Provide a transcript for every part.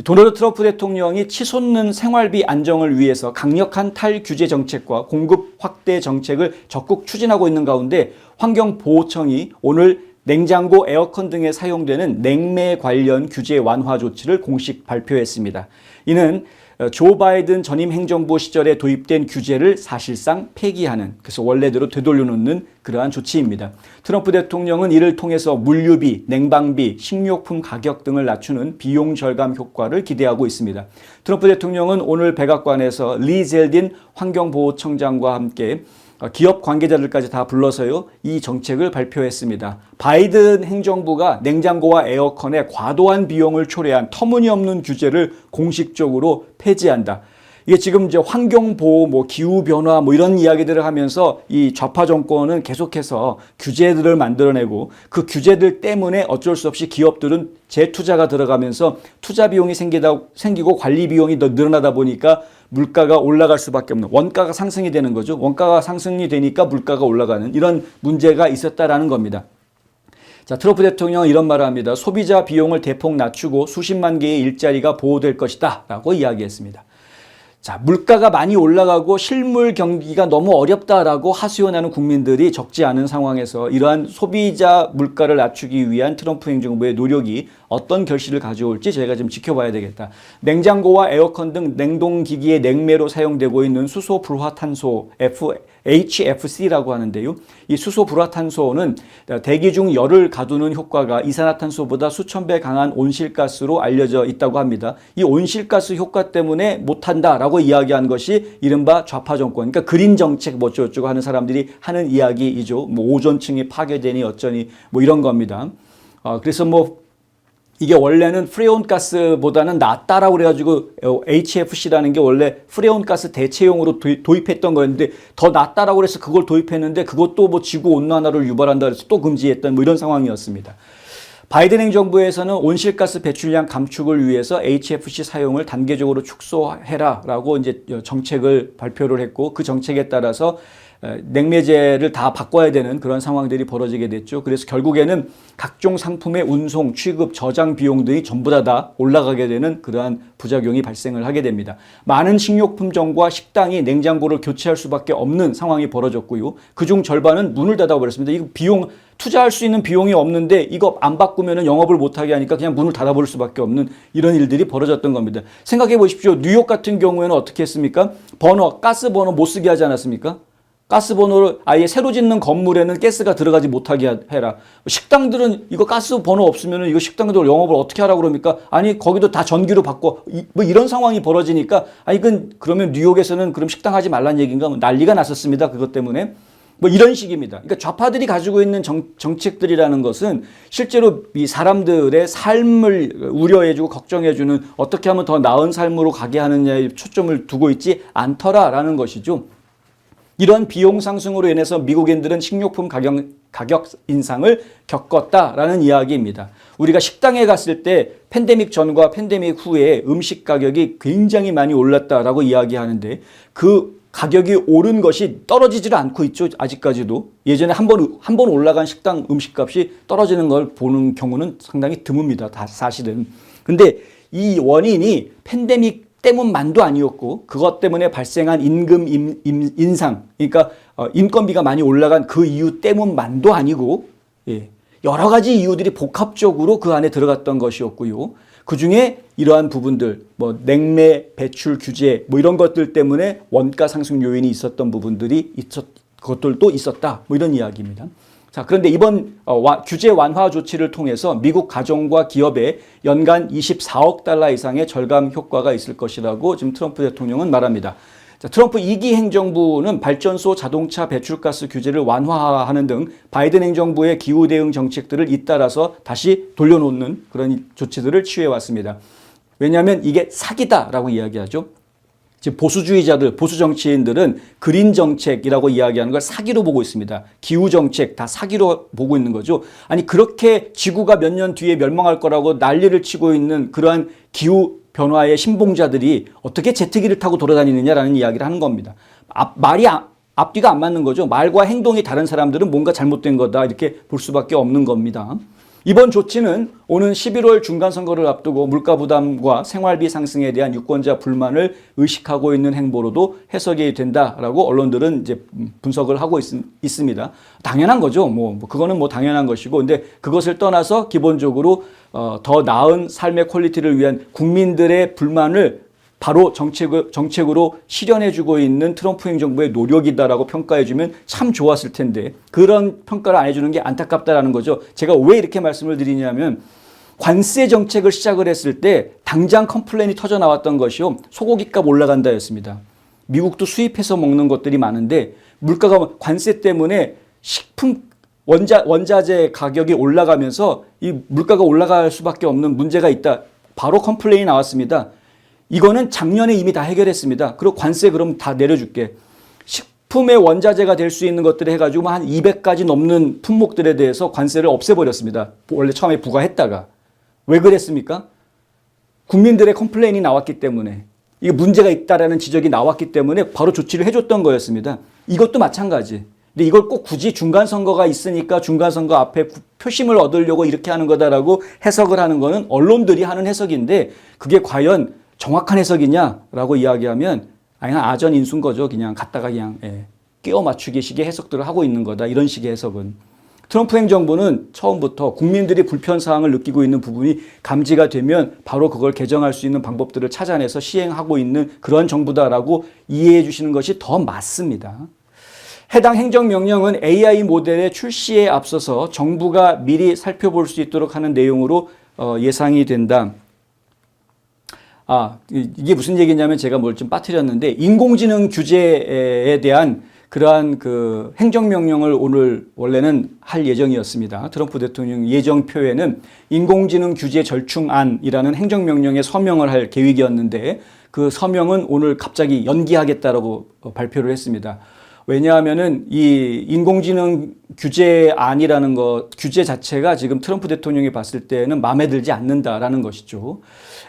도널드 트럼프 대통령이 치솟는 생활비 안정을 위해서 강력한 탈규제 정책과 공급 확대 정책을 적극 추진하고 있는 가운데 환경보호청이 오늘 냉장고, 에어컨 등에 사용되는 냉매 관련 규제 완화 조치를 공식 발표했습니다. 이는 조 바이든 전임 행정부 시절에 도입된 규제를 사실상 폐기하는, 그래서 원래대로 되돌려놓는 그러한 조치입니다. 트럼프 대통령은 이를 통해서 물류비, 냉방비, 식료품 가격 등을 낮추는 비용 절감 효과를 기대하고 있습니다. 트럼프 대통령은 오늘 백악관에서 리 젤딘 환경보호청장과 함께 기업 관계자들까지 다 불러서요, 이 정책을 발표했습니다. 바이든 행정부가 냉장고와 에어컨에 과도한 비용을 초래한 터무니없는 규제를 공식적으로 폐지한다. 이게 지금 이제 환경보호, 기후변화 이런 이야기들을 하면서 이 좌파 정권은 계속해서 규제들을 만들어내고 그 규제들 때문에 어쩔 수 없이 기업들은 재투자가 들어가면서 투자 비용이 생기고 관리 비용이 더 늘어나다 보니까 물가가 올라갈 수밖에 없는, 원가가 상승이 되는 거죠. 원가가 상승이 되니까 물가가 올라가는 이런 문제가 있었다라는 겁니다. 자, 트럼프 대통령은 이런 말을 합니다. 소비자 비용을 대폭 낮추고 수십만 개의 일자리가 보호될 것이다 라고 이야기했습니다. 자, 물가가 많이 올라가고 실물 경기가 너무 어렵다라고 하소연하는 국민들이 적지 않은 상황에서 이러한 소비자 물가를 낮추기 위한 트럼프 행정부의 노력이 어떤 결실을 가져올지 저희가 좀 지켜봐야 되겠다. 냉장고와 에어컨 등 냉동기기의 냉매로 사용되고 있는 수소불화탄소 HFC라고 하는데요. 이 수소불화탄소는 대기 중 열을 가두는 효과가 이산화탄소보다 수천 배 강한 온실가스로 알려져 있다고 합니다. 이 온실가스 효과 때문에 못한다라고 이야기한 것이 이른바 좌파 정권, 그러니까 그린 정책 어쩌고저쩌고 하는 사람들이 하는 이야기이죠. 오존층이 파괴되니 어쩌니 이런 겁니다. 그래서 이게 원래는 프레온가스보다는 낫다라고 그래가지고 HFC라는 게 원래 프레온가스 대체용으로 도입했던 거였는데 더 낫다라고 그래서 그걸 도입했는데 그것도 지구 온난화를 유발한다 그래서 또 금지했던 이런 상황이었습니다. 바이든 행정부에서는 온실가스 배출량 감축을 위해서 HFC 사용을 단계적으로 축소해라라고 이제 정책을 발표를 했고 그 정책에 따라서 냉매제를 다 바꿔야 되는 그런 상황들이 벌어지게 됐죠. 그래서 결국에는 각종 상품의 운송, 취급, 저장 비용 등이 전부 다 올라가게 되는 그러한 부작용이 발생을 하게 됩니다. 많은 식료품점과 식당이 냉장고를 교체할 수밖에 없는 상황이 벌어졌고요. 그중 절반은 문을 닫아버렸습니다. 이거 비용, 투자할 수 있는 비용이 없는데 이거 안 바꾸면 영업을 못하게 하니까 그냥 문을 닫아버릴 수밖에 없는 이런 일들이 벌어졌던 겁니다. 생각해 보십시오. 뉴욕 같은 경우에는 어떻게 했습니까? 가스 버너 못 쓰게 하지 않았습니까? 가스 버너를 아예 새로 짓는 건물에는 가스가 들어가지 못하게 해라. 식당들은 이거 가스 버너 없으면 이거 식당들 영업을 어떻게 하라고 그럽니까? 아니 거기도 다 전기로 바꿔. 이런 상황이 벌어지니까 그러면 뉴욕에서는 그럼 식당 하지 말란 얘기인가? 난리가 났었습니다. 그것 때문에. 이런 식입니다. 그러니까 좌파들이 가지고 있는 정책들이라는 것은 실제로 이 사람들의 삶을 우려해주고 걱정해주는 어떻게 하면 더 나은 삶으로 가게 하느냐에 초점을 두고 있지 않더라라는 것이죠. 이런 비용 상승으로 인해서 미국인들은 식료품 가격 인상을 겪었다라는 이야기입니다. 우리가 식당에 갔을 때 팬데믹 전과 팬데믹 후에 음식 가격이 굉장히 많이 올랐다라고 이야기하는데 그 가격이 오른 것이 떨어지질 않고 있죠. 아직까지도. 예전에 한 번 올라간 식당 음식값이 떨어지는 걸 보는 경우는 상당히 드뭅니다. 사실은. 근데 이 원인이 팬데믹 때문만도 아니었고 그것 때문에 발생한 임금 인상, 그러니까 인건비가 많이 올라간 그 이유 때문만도 아니고 여러 가지 이유들이 복합적으로 그 안에 들어갔던 것이었고요. 그중에 이러한 부분들, 냉매, 배출 규제 이런 것들 때문에 원가 상승 요인이 있었던 그것들도 있었다. 이런 이야기입니다. 자, 그런데 이번 규제 완화 조치를 통해서 미국 가정과 기업에 연간 24억 달러 이상의 절감 효과가 있을 것이라고 지금 트럼프 대통령은 말합니다. 자, 트럼프 2기 행정부는 발전소 자동차 배출가스 규제를 완화하는 등 바이든 행정부의 기후 대응 정책들을 잇따라서 다시 돌려놓는 그런 조치들을 취해왔습니다. 왜냐하면 이게 사기다라고 이야기하죠. 지금 보수주의자들, 보수 정치인들은 그린 정책이라고 이야기하는 걸 사기로 보고 있습니다. 기후 정책 다 사기로 보고 있는 거죠. 아니 그렇게 지구가 몇 년 뒤에 멸망할 거라고 난리를 치고 있는 그러한 기후 변화의 신봉자들이 어떻게 제트기를 타고 돌아다니느냐라는 이야기를 하는 겁니다. 말이 앞뒤가 안 맞는 거죠. 말과 행동이 다른 사람들은 뭔가 잘못된 거다 이렇게 볼 수밖에 없는 겁니다. 이번 조치는 오는 11월 중간선거를 앞두고 물가 부담과 생활비 상승에 대한 유권자 불만을 의식하고 있는 행보로도 해석이 된다라고 언론들은 이제 분석을 하고 있습니다. 당연한 거죠. 그거는 당연한 것이고, 근데 그것을 떠나서 기본적으로 더 나은 삶의 퀄리티를 위한 국민들의 불만을 바로 정책으로 실현해주고 있는 트럼프 행정부의 노력이다라고 평가해주면 참 좋았을 텐데 그런 평가를 안 해주는 게 안타깝다라는 거죠. 제가 왜 이렇게 말씀을 드리냐면 관세 정책을 시작을 했을 때 당장 컴플레인이 터져 나왔던 것이요. 소고기값 올라간다였습니다. 미국도 수입해서 먹는 것들이 많은데 물가가 관세 때문에 식품 원자재 가격이 올라가면서 이 물가가 올라갈 수밖에 없는 문제가 있다. 바로 컴플레인이 나왔습니다. 이거는 작년에 이미 다 해결했습니다. 그리고 관세 그럼 다 내려줄게. 식품의 원자재가 될 수 있는 것들 해가지고 한 200가지 넘는 품목들에 대해서 관세를 없애버렸습니다. 원래 처음에 부과했다가. 왜 그랬습니까? 국민들의 컴플레인이 나왔기 때문에. 이게 문제가 있다라는 지적이 나왔기 때문에 바로 조치를 해줬던 거였습니다. 이것도 마찬가지. 근데 이걸 꼭 굳이 중간선거가 있으니까 중간선거 앞에 표심을 얻으려고 이렇게 하는 거다라고 해석을 하는 거는 언론들이 하는 해석인데 그게 과연 정확한 해석이냐라고 이야기하면 그냥 아전인수인 거죠. 그냥 갖다가 그냥 끼워 맞추기 식의 해석들을 하고 있는 거다. 이런 식의 해석은. 트럼프 행정부는 처음부터 국민들이 불편사항을 느끼고 있는 부분이 감지가 되면 바로 그걸 개정할 수 있는 방법들을 찾아내서 시행하고 있는 그런 정부다라고 이해해 주시는 것이 더 맞습니다. 해당 행정명령은 AI 모델의 출시에 앞서서 정부가 미리 살펴볼 수 있도록 하는 내용으로 예상이 된다. 이게 무슨 얘기냐면 제가 뭘 좀 빠뜨렸는데 인공지능 규제에 대한 그러한 그 행정명령을 오늘 원래는 할 예정이었습니다. 트럼프 대통령 예정표에는 인공지능 규제 절충안이라는 행정명령에 서명을 할 계획이었는데 그 서명은 오늘 갑자기 연기하겠다라고 발표를 했습니다. 왜냐하면은 이 인공지능 규제안이라는 규제 자체가 지금 트럼프 대통령이 봤을 때는 마음에 들지 않는다라는 것이죠.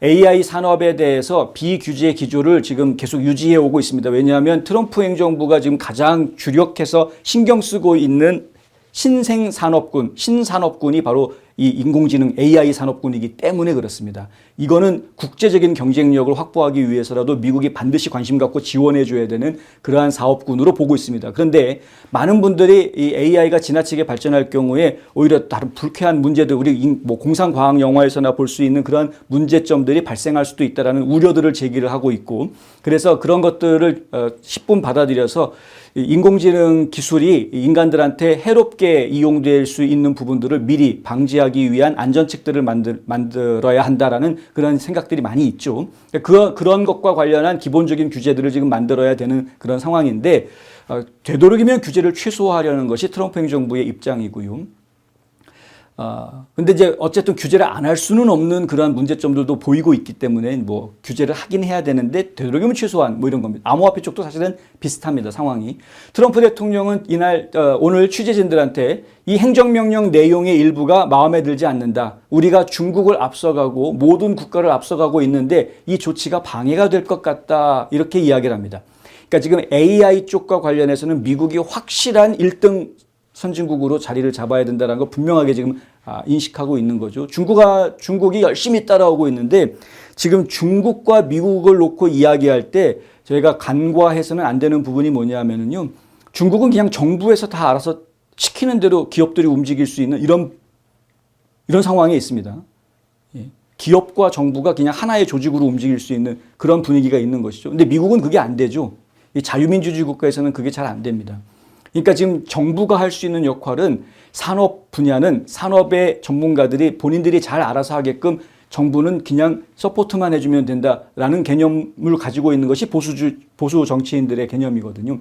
AI 산업에 대해서 비규제 기조를 지금 계속 유지해 오고 있습니다. 왜냐하면 트럼프 행정부가 지금 가장 주력해서 신경 쓰고 있는 신산업군이 바로 이 인공지능 AI 산업군이기 때문에 그렇습니다. 이거는 국제적인 경쟁력을 확보하기 위해서라도 미국이 반드시 관심 갖고 지원해 줘야 되는 그러한 사업군으로 보고 있습니다. 그런데 많은 분들이 이 AI가 지나치게 발전할 경우에 오히려 다른 불쾌한 문제들, 우리 공상과학 영화에서나 볼 수 있는 그런 문제점들이 발생할 수도 있다라는 우려들을 제기를 하고 있고, 그래서 그런 것들을 10분 받아들여서 인공지능 기술이 인간들한테 해롭게 이용될 수 있는 부분들을 미리 방지하기 위한 안전책들을 만들어야 한다라는 그런 생각들이 많이 있죠. 그런 것과 관련한 기본적인 규제들을 지금 만들어야 되는 그런 상황인데 되도록이면 규제를 최소화하려는 것이 트럼프 행정부의 입장이고요. 근데 이제 어쨌든 규제를 안 할 수는 없는 그러한 문제점들도 보이고 있기 때문에 규제를 하긴 해야 되는데 되도록이면 최소한 이런 겁니다. 암호화폐 쪽도 사실은 비슷합니다. 상황이. 트럼프 대통령은 오늘 취재진들한테 이 행정명령 내용의 일부가 마음에 들지 않는다. 우리가 중국을 앞서가고 모든 국가를 앞서가고 있는데 이 조치가 방해가 될 것 같다. 이렇게 이야기를 합니다. 그러니까 지금 AI 쪽과 관련해서는 미국이 확실한 1등 선진국으로 자리를 잡아야 된다는 걸 분명하게 지금 인식하고 있는 거죠. 중국이 열심히 따라오고 있는데 지금 중국과 미국을 놓고 이야기할 때 저희가 간과해서는 안 되는 부분이 뭐냐면요. 중국은 그냥 정부에서 다 알아서 시키는 대로 기업들이 움직일 수 있는 이런 상황에 있습니다. 기업과 정부가 그냥 하나의 조직으로 움직일 수 있는 그런 분위기가 있는 것이죠. 근데 미국은 그게 안 되죠. 이 자유민주주의 국가에서는 그게 잘 안 됩니다. 그러니까 지금 정부가 할 수 있는 역할은 산업 분야는 산업의 전문가들이 본인들이 잘 알아서 하게끔 정부는 그냥 서포트만 해주면 된다라는 개념을 가지고 있는 것이 보수 정치인들의 개념이거든요.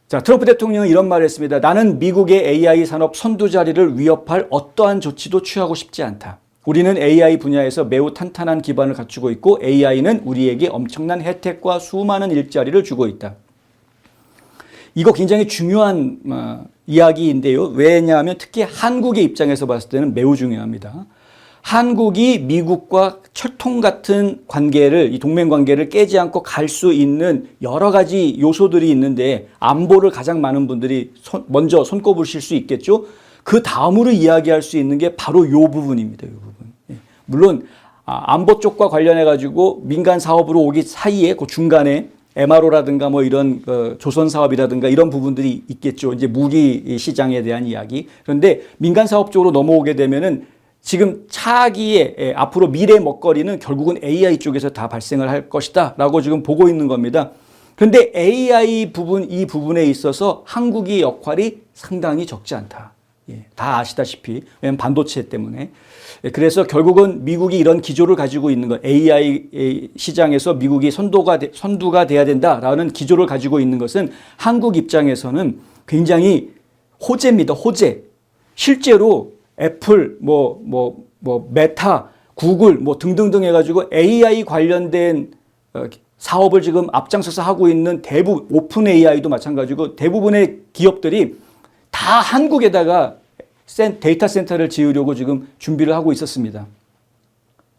자, 트럼프 대통령은 이런 말을 했습니다. 나는 미국의 AI 산업 선두 자리를 위협할 어떠한 조치도 취하고 싶지 않다. 우리는 AI 분야에서 매우 탄탄한 기반을 갖추고 있고 AI는 우리에게 엄청난 혜택과 수많은 일자리를 주고 있다. 이거 굉장히 중요한 이야기인데요. 왜냐하면 특히 한국의 입장에서 봤을 때는 매우 중요합니다. 한국이 미국과 철통 같은 관계를, 이 동맹 관계를 깨지 않고 갈 수 있는 여러 가지 요소들이 있는데 안보를 가장 많은 분들이 먼저 손꼽으실 수 있겠죠. 그 다음으로 이야기할 수 있는 게 바로 이 부분입니다. 이 부분. 예. 물론 안보 쪽과 관련해 가지고 민간 사업으로 오기 사이에 그 중간에 MRO라든가 뭐 이런 조선 사업이라든가 이런 부분들이 있겠죠. 이제 무기 시장에 대한 이야기. 그런데 민간 사업 쪽으로 넘어오게 되면은 지금 차기에 앞으로 미래 먹거리는 결국은 AI 쪽에서 다 발생을 할 것이다라고 지금 보고 있는 겁니다. 그런데 AI 부분, 이 부분에 있어서 한국의 역할이 상당히 적지 않다. 예, 다 아시다시피. 왜냐하면 반도체 때문에. 그래서 결국은 미국이 이런 기조를 가지고 있는 것, AI 시장에서 미국이 선두가 돼야 된다라는 기조를 가지고 있는 것은 한국 입장에서는 굉장히 호재입니다. 호재. 실제로 애플, 메타, 구글, 등등등 해가지고 AI 관련된 사업을 지금 앞장서서 하고 있는 대부분, 오픈 AI도 마찬가지고 대부분의 기업들이 다 한국에다가 데이터 센터를 지으려고 지금 준비를 하고 있었습니다.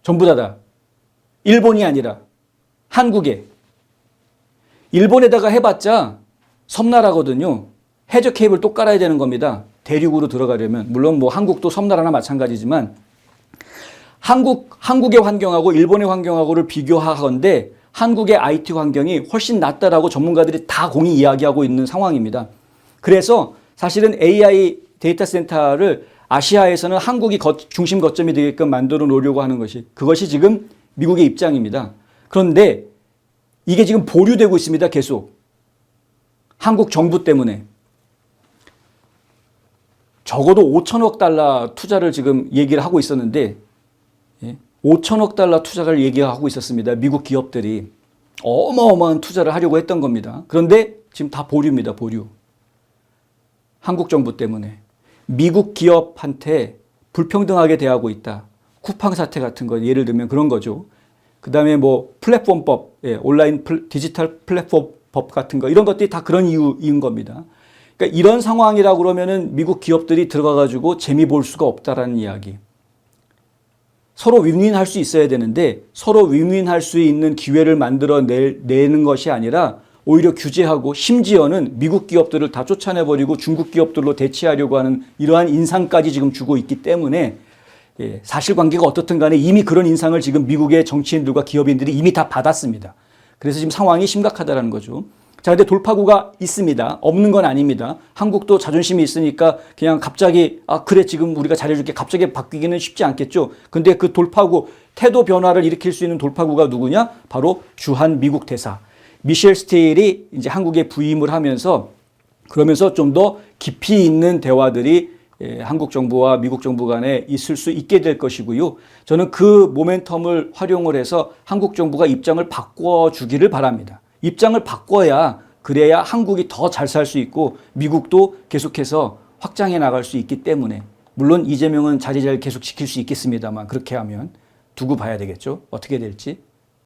전부 다. 일본이 아니라 한국에. 일본에다가 해봤자 섬나라거든요. 해저 케이블 또 깔아야 되는 겁니다. 대륙으로 들어가려면. 물론 뭐 한국도 섬나라나 마찬가지지만 한국의 환경하고 일본의 환경하고를 비교하건대 한국의 IT 환경이 훨씬 낫다라고 전문가들이 다 공히 이야기하고 있는 상황입니다. 그래서 사실은 AI 데이터 센터를 아시아에서는 한국이 중심 거점이 되게끔 만들어 놓으려고 하는 그것이 지금 미국의 입장입니다. 그런데 이게 지금 보류되고 있습니다. 계속. 한국 정부 때문에. 적어도 5천억 달러 투자를 지금 얘기를 하고 있었는데 5천억 달러 투자를 얘기하고 있었습니다. 미국 기업들이. 어마어마한 투자를 하려고 했던 겁니다. 그런데 지금 다 보류입니다. 보류. 한국 정부 때문에. 미국 기업한테 불평등하게 대하고 있다. 쿠팡 사태 같은 거 예를 들면 그런 거죠. 그 다음에 뭐 플랫폼법, 온라인 디지털 플랫폼법 같은 거 이런 것들이 다 그런 이유인 겁니다. 그러니까 이런 상황이라고 그러면은 미국 기업들이 들어가가지고 재미 볼 수가 없다라는 이야기. 서로 윈윈할 수 있어야 되는데 서로 윈윈할 수 있는 기회를 만들어 내는 것이 아니라 오히려 규제하고 심지어는 미국 기업들을 다 쫓아내버리고 중국 기업들로 대체하려고 하는 이러한 인상까지 지금 주고 있기 때문에 사실관계가 어떻든 간에 이미 그런 인상을 지금 미국의 정치인들과 기업인들이 이미 다 받았습니다. 그래서 지금 상황이 심각하다는 거죠. 자, 근데 돌파구가 있습니다. 없는 건 아닙니다. 한국도 자존심이 있으니까 그냥 갑자기 그래 지금 우리가 잘해줄게 갑자기 바뀌기는 쉽지 않겠죠. 근데 그 돌파구 태도 변화를 일으킬 수 있는 돌파구가 누구냐? 바로 주한 미국 대사. 미셸 스테일이 이제 한국에 부임을 하면서 그러면서 좀 더 깊이 있는 대화들이 한국 정부와 미국 정부 간에 있을 수 있게 될 것이고요. 저는 그 모멘텀을 활용을 해서 한국 정부가 입장을 바꿔주기를 바랍니다. 입장을 바꿔야 그래야 한국이 더 잘 살 수 있고 미국도 계속해서 확장해 나갈 수 있기 때문에 물론 이재명은 자리 잘 계속 지킬 수 있겠습니다만 그렇게 하면 두고 봐야 되겠죠. 어떻게 될지.